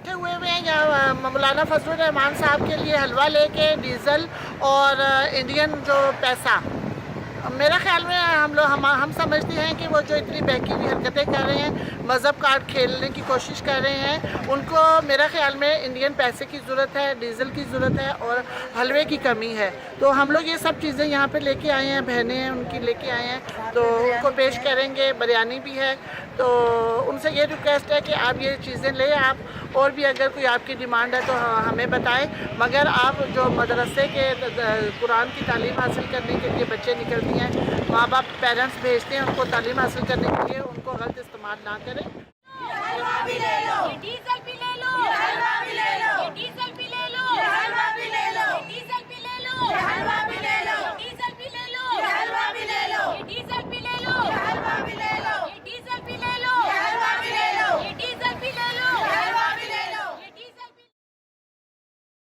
बैठे हुए हैं या मौलाना फजलुर रहमान साहब के लिए हलवा लेके, डीज़ल और इंडियन जो पैसा। मेरा ख्याल में हम समझते हैं कि वो जो इतनी बहकी हुई हरकतें कर रहे हैं, मज़हब कार्ड खेलने की कोशिश कर रहे हैं, उनको मेरा ख्याल में इंडियन पैसे की ज़रूरत है, डीज़ल की ज़रूरत है और हलवे की कमी है। तो हम लोग ये सब चीज़ें यहाँ पे लेके आए हैं, बहनें हैं उनकी लेके आए हैं, तो उनको पेश करेंगे। बिरयानी भी है, तो उनसे ये रिक्वेस्ट है कि आप ये चीज़ें लें। आप और भी अगर कोई आपकी डिमांड है तो हमें बताएं, मगर आप जो मदरसे के कुरान की तालीम हासिल करने के लिए बच्चे निकलती हैं, माँ बाप पेरेंट्स भेजते हैं उनको तालीम हासिल करने के लिए, उनको गलत इस्तेमाल ना करें।